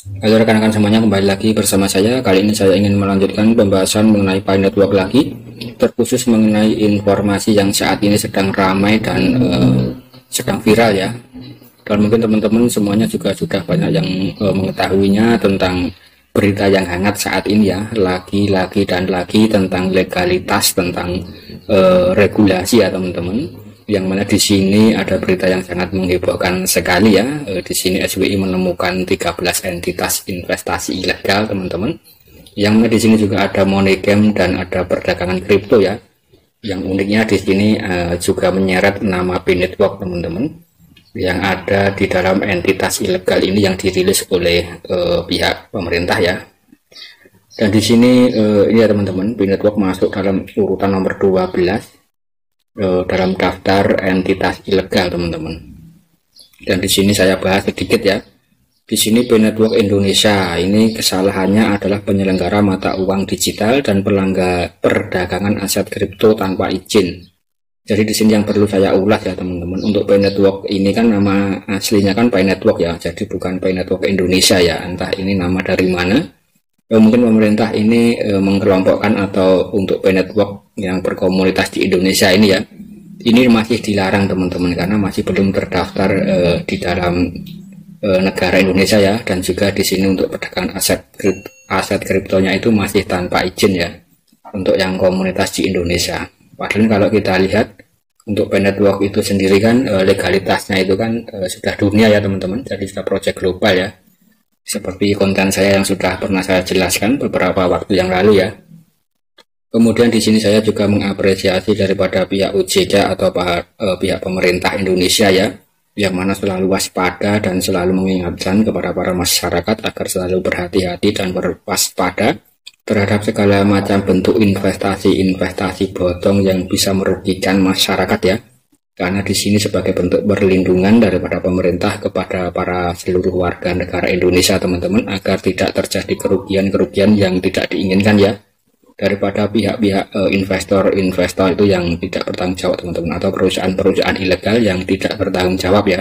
Halo rekan-rekan semuanya, kembali lagi bersama saya. Kali ini saya ingin melanjutkan pembahasan mengenai Pi Network lagi, terkhusus mengenai informasi yang saat ini sedang ramai dan sedang viral ya. Dan mungkin teman-teman semuanya juga sudah banyak yang mengetahuinya tentang berita yang hangat saat ini ya, lagi lagi tentang legalitas, tentang regulasi ya teman-teman. Yang mana di sini ada berita yang sangat menghebohkan sekali ya. Di sini SWI menemukan 13 entitas investasi ilegal teman-teman. Yang mana di sini juga ada money game dan ada perdagangan kripto ya. Yang uniknya di sini juga menyeret nama Pi Network teman-teman, yang ada di dalam entitas ilegal ini yang dirilis oleh pihak pemerintah ya. Dan di sini ini ya teman-teman, Pi Network masuk dalam urutan nomor 12 dalam daftar entitas ilegal teman-teman. Dan di sini saya bahas sedikit ya. Di sini Pi Network Indonesia ini kesalahannya adalah penyelenggara mata uang digital dan pelanggar perdagangan aset kripto tanpa izin. Jadi di sini yang perlu saya ulas ya teman-teman. Untuk Pi Network ini kan nama aslinya kan Pi Network ya. Jadi bukan Pi Network Indonesia ya. Entah ini nama dari mana. Mungkin pemerintah ini mengkelompokkan atau untuk Pi Network yang berkomunitas di Indonesia ini ya, ini masih dilarang teman-teman karena masih belum terdaftar di dalam negara Indonesia ya. Dan juga di sini untuk perdagangan aset kriptonya itu masih tanpa izin ya untuk yang komunitas di Indonesia. Padahal kalau kita lihat untuk Pi Network itu sendiri kan legalitasnya itu kan sudah dunia ya teman-teman, jadi sudah project global ya. Seperti konten saya yang sudah pernah saya jelaskan beberapa waktu yang lalu ya. Kemudian di sini saya juga mengapresiasi daripada pihak OJK atau pihak pemerintah Indonesia ya, yang mana selalu waspada dan selalu mengingatkan kepada para masyarakat agar selalu berhati-hati dan berwaspada terhadap segala macam bentuk investasi bodong yang bisa merugikan masyarakat ya. Karena di sini sebagai bentuk perlindungan daripada pemerintah kepada para seluruh warga negara Indonesia teman-teman, agar tidak terjadi kerugian-kerugian yang tidak diinginkan ya, daripada pihak-pihak investor itu yang tidak bertanggung jawab teman-teman, atau perusahaan-perusahaan ilegal yang tidak bertanggung jawab ya.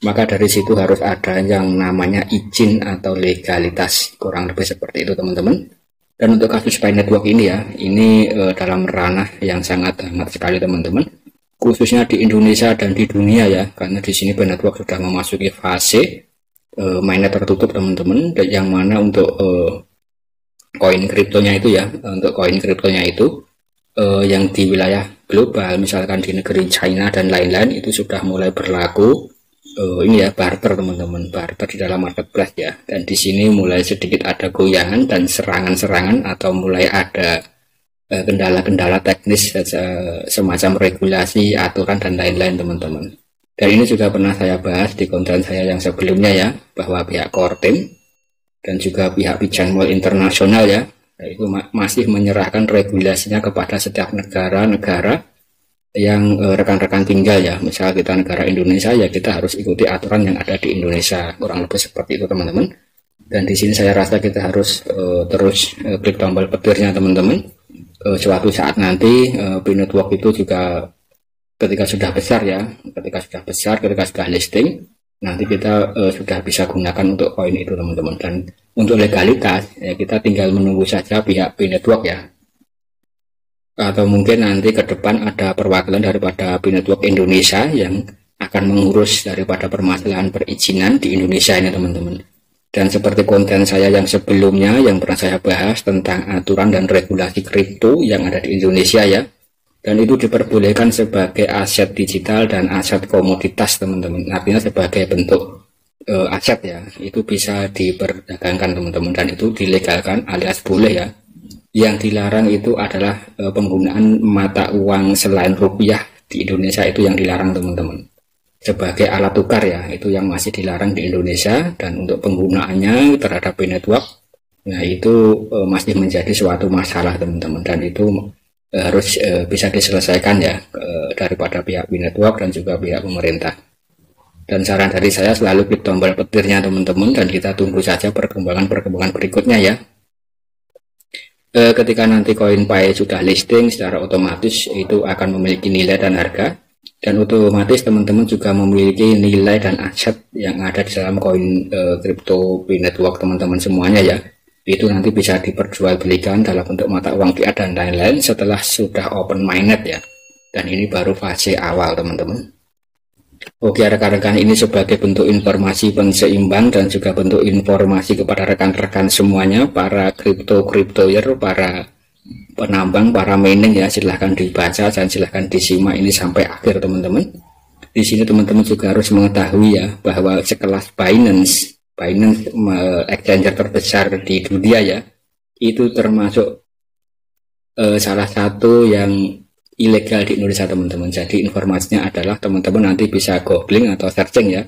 Maka dari situ harus ada yang namanya izin atau legalitas, kurang lebih seperti itu teman-teman. Dan untuk kasus Pi Network ini ya, ini dalam ranah yang sangat hangat sekali teman-teman, khususnya di Indonesia dan di dunia ya, karena di sini Pi Network sudah memasuki fase mainnet tertutup teman-teman, yang mana untuk koin kriptonya itu ya, untuk koin kriptonya itu yang di wilayah global, misalkan di negeri China dan lain-lain, itu sudah mulai berlaku ini ya, barter teman-teman, barter di dalam marketplace ya. Dan di sini mulai sedikit ada goyangan dan serangan-serangan, atau mulai ada kendala-kendala teknis semacam regulasi, aturan dan lain-lain teman-teman. Dan ini juga pernah saya bahas di konten saya yang sebelumnya ya, bahwa pihak Kortem dan juga pihak Pigeon Mall Internasional ya, itu masih menyerahkan regulasinya kepada setiap negara-negara yang rekan-rekan tinggal ya. Misal kita negara Indonesia ya, kita harus ikuti aturan yang ada di Indonesia, kurang lebih seperti itu teman-teman. Dan di sini saya rasa kita harus terus klik tombol petirnya teman-teman. Suatu saat nanti Pi Network itu juga ketika sudah besar ya, ketika sudah listing, nanti kita sudah bisa gunakan untuk koin itu teman-teman. Dan untuk legalitas ya, kita tinggal menunggu saja pihak Pi Network ya, atau mungkin nanti ke depan ada perwakilan daripada Pi Network Indonesia yang akan mengurus daripada permasalahan perizinan di Indonesia ini teman-teman. Dan seperti konten saya yang sebelumnya yang pernah saya bahas tentang aturan dan regulasi kripto yang ada di Indonesia ya, dan itu diperbolehkan sebagai aset digital dan aset komoditas teman-teman, artinya sebagai bentuk aset ya, itu bisa diperdagangkan teman-teman, dan itu dilegalkan alias boleh ya. Yang dilarang itu adalah penggunaan mata uang selain rupiah di Indonesia, itu yang dilarang teman-teman, sebagai alat tukar ya, itu yang masih dilarang di Indonesia. Dan untuk penggunaannya terhadap Pi Network, nah itu masih menjadi suatu masalah teman-teman, dan itu harus bisa diselesaikan ya daripada pihak Pi Network dan juga pihak pemerintah. Dan saran dari saya selalu klik tombol petirnya teman-teman, dan kita tunggu saja perkembangan berikutnya ya. Ketika nanti koin Pi sudah listing, secara otomatis itu akan memiliki nilai dan harga dan otomatis teman-teman juga memiliki nilai dan aset yang ada di dalam koin crypto Pi Network teman-teman semuanya ya. Itu nanti bisa diperjualbelikan dalam bentuk mata uang fiat dan lain-lain setelah sudah open mainnet ya. Dan ini baru fase awal teman-teman. Oke rekan-rekan, ini sebagai bentuk informasi penseimbang dan juga bentuk informasi kepada rekan-rekan semuanya, para crypto-cryptoyer, para penambang, para mining ya, silahkan dibaca dan silahkan disimak ini sampai akhir teman-teman. Di sini teman-teman juga harus mengetahui ya bahwa sekelas Binance exchanger terbesar di dunia ya, itu termasuk salah satu yang ilegal di Indonesia teman-teman. Jadi informasinya adalah teman-teman nanti bisa googling atau searching ya.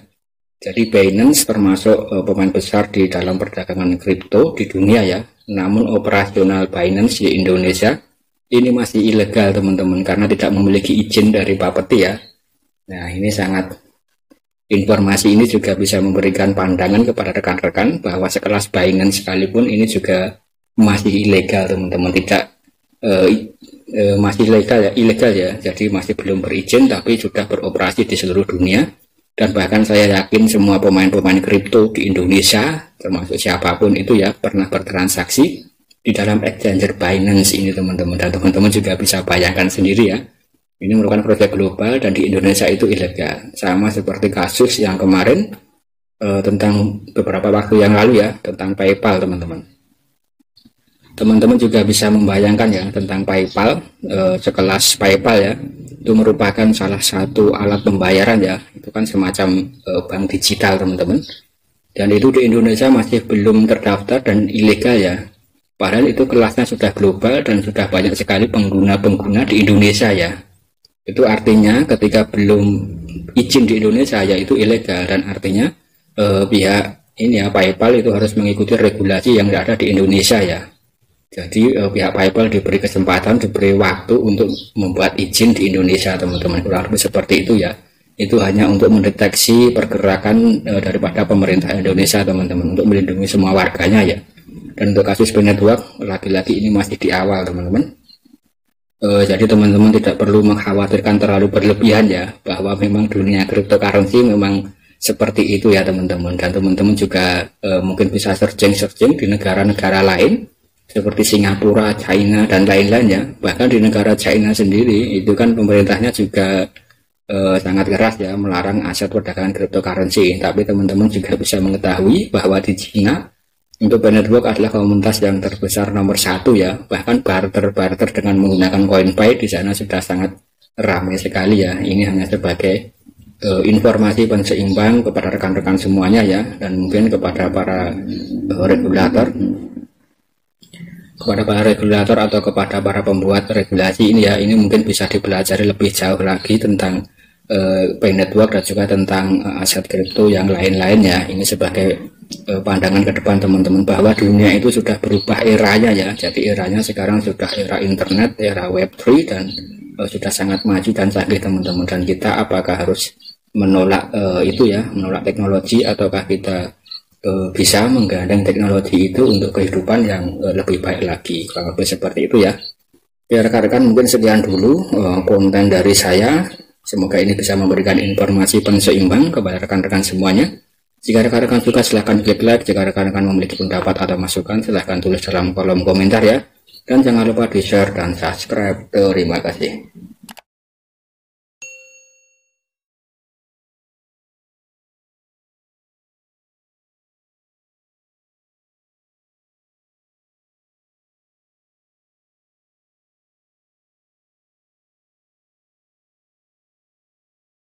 Jadi Binance termasuk pemain besar di dalam perdagangan kripto di dunia ya. Namun operasional Binance di Indonesia ini masih ilegal teman-teman karena tidak memiliki izin dari Bapeti ya. Nah ini informasi ini juga bisa memberikan pandangan kepada rekan-rekan bahwa sekelas Binance sekalipun ini juga masih ilegal teman-teman, masih ilegal ya, jadi masih belum berizin tapi sudah beroperasi di seluruh dunia. Dan bahkan saya yakin semua pemain-pemain kripto di Indonesia termasuk siapapun itu ya pernah bertransaksi di dalam exchanger Binance ini teman-teman. Dan teman-teman juga bisa bayangkan sendiri ya, ini merupakan proyek global dan di Indonesia itu ilegal, sama seperti kasus yang kemarin tentang beberapa waktu yang lalu ya tentang PayPal teman-teman. Teman-teman juga bisa membayangkan ya tentang PayPal, sekelas PayPal ya, itu merupakan salah satu alat pembayaran ya, itu kan semacam bank digital teman-teman, dan itu di Indonesia masih belum terdaftar dan ilegal ya, padahal itu kelasnya sudah global dan sudah banyak sekali pengguna-pengguna di Indonesia ya. Itu artinya ketika belum izin di Indonesia ya itu ilegal, dan artinya pihak ini ya PayPal itu harus mengikuti regulasi yang ada di Indonesia ya. Jadi pihak PayPal diberi kesempatan, diberi waktu untuk membuat izin di Indonesia teman-teman, kurang lebih seperti itu ya. Itu hanya untuk mendeteksi pergerakan daripada pemerintah Indonesia teman-teman, untuk melindungi semua warganya ya. Dan untuk kasus Pi Network lagi-lagi ini masih di awal teman-teman. Jadi teman-teman tidak perlu mengkhawatirkan terlalu berlebihan ya, bahwa memang dunia cryptocurrency memang seperti itu ya teman-teman. Dan teman-teman juga mungkin bisa searching di negara-negara lain seperti Singapura, China dan lain-lain ya. Bahkan di negara China sendiri itu kan pemerintahnya juga sangat keras ya melarang aset perdagangan cryptocurrency. Tapi teman-teman juga bisa mengetahui bahwa di China untuk Pi Network adalah komunitas yang terbesar nomor 1 ya. Bahkan barter dengan menggunakan CoinPay di sana sudah sangat ramai sekali ya. Ini hanya sebagai informasi penseimbang kepada rekan-rekan semuanya ya, dan mungkin kepada para regulator atau kepada para pembuat regulasi ini ya, ini mungkin bisa dipelajari lebih jauh lagi tentang Pi Network dan juga tentang aset kripto yang lain-lain ya. Ini sebagai pandangan ke depan teman-teman, bahwa dunia itu sudah berubah eranya ya. Jadi eranya sekarang sudah era internet, era Web3, dan sudah sangat maju dan canggih teman-teman. Dan kita apakah harus menolak menolak teknologi, ataukah kita bisa menggandeng teknologi itu untuk kehidupan yang lebih baik lagi. Kalau seperti itu ya. Ya rekan-rekan, mungkin sekian dulu konten dari saya. Semoga ini bisa memberikan informasi penseimbang kepada rekan-rekan semuanya. Jika rekan-rekan suka silahkan klik like, jika rekan-rekan memiliki pendapat atau masukan silahkan tulis dalam kolom komentar ya. Dan jangan lupa di share dan subscribe. Terima kasih.